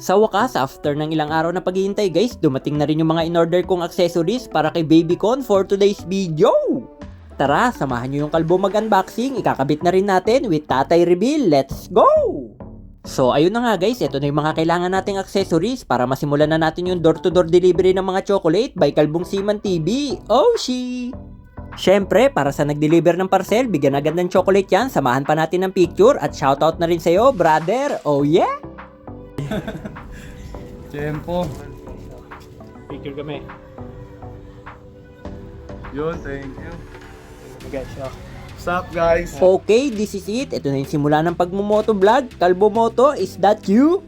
Sa wakas, after ng ilang araw na paghihintay guys, dumating na rin yung mga in-order kong accessories para kay Babycon for today's video. Tara, samahan nyo yung kalbo mag-unboxing, ikakabit na rin natin with Tatay Reveal, let's go! So ayun na nga guys, ito na yung mga kailangan nating accessories para masimulan na natin yung door-to-door delivery ng mga chocolate by Kalbong Seaman TV, Oshi! Syempre, para sa nag-deliver ng parcel, bigyan agad ng chocolate yan, samahan pa natin ng picture at shoutout na rin sa'yo, brother, oh yeah! Tempo. Picture kami. Yun, thank you. Guys, What's up guys? okay, this is it. Ito na yung simula ng pagmumoto vlog. Kalbo Moto, is that you?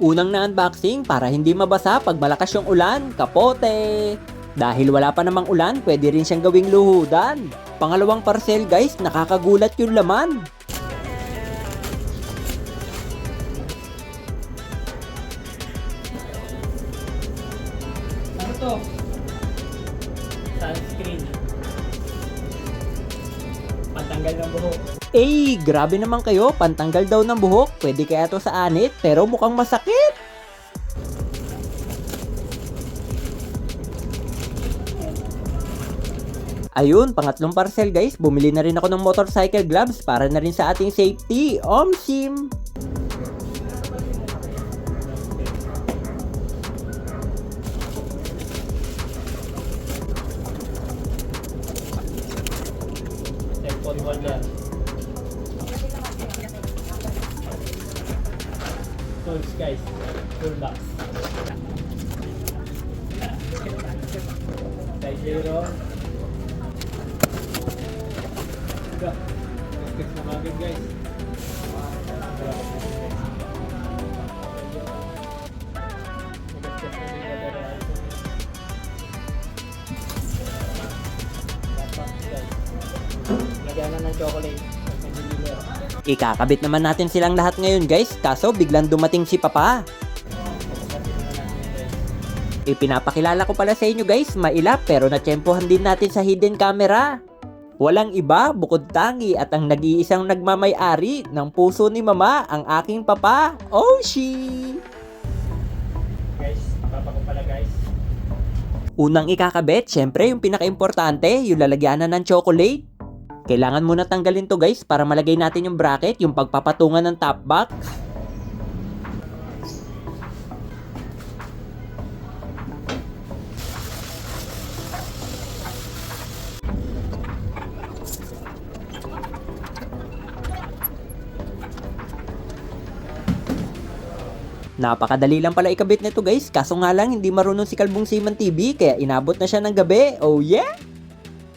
Unang na-unboxing para hindi mabasa pag malakas yung ulan, kapote. Dahil wala pa namang ulan, pwede rin siyang gawing luhudan. Pangalawang parcel guys, nakakagulat yung laman. Ano to? Sunscreen. Pantanggal ng buhok. Eh, grabe naman kayo. Pantanggal daw ng buhok. Pwede kaya to sa anit, pero mukhang masakit. Ayun, pangatlong parcel guys. Bumili na rin ako ng motorcycle gloves para na rin sa ating safety. Omsim! Tools guys, toolbox. Size 0. Skip na agad guys. Lagyan na ng chocolate. Ikakabit naman natin silang lahat ngayon guys, kaso biglang dumating si Papa. Ipinapakilala ko pala sa inyo guys, mailap pero natsyempohan din natin sa hidden camera. Walang iba bukod tangi at ang nag-iisang nagmamay-ari ng puso ni Mama, ang aking Papa, Oshi! Guys, Papa ko pala guys. Unang ikakabit, syempre yung pinaka-importante, yung lalagyanan ng chocolate. Kailangan muna tanggalin to guys para malagay natin yung bracket, yung pagpapatungan ng top box. Napakadali lang pala ikabit nito guys, kaso nga lang hindi marunong si Kalbong Seaman TV kaya inabot na siya ng gabi, oh yeah!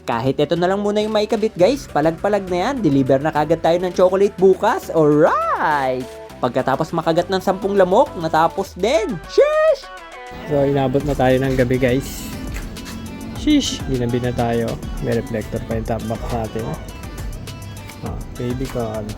Kahit ito na lang muna yung maikabit guys, palag-palag na yan, deliver na kagad tayo ng chocolate bukas, alright! Pagkatapos makagat ng 10 lamok, natapos din, sheesh! So inabot na tayo ng gabi guys. Sheesh! Ginabi na tayo. May reflector pa yung top box natin. Baby con.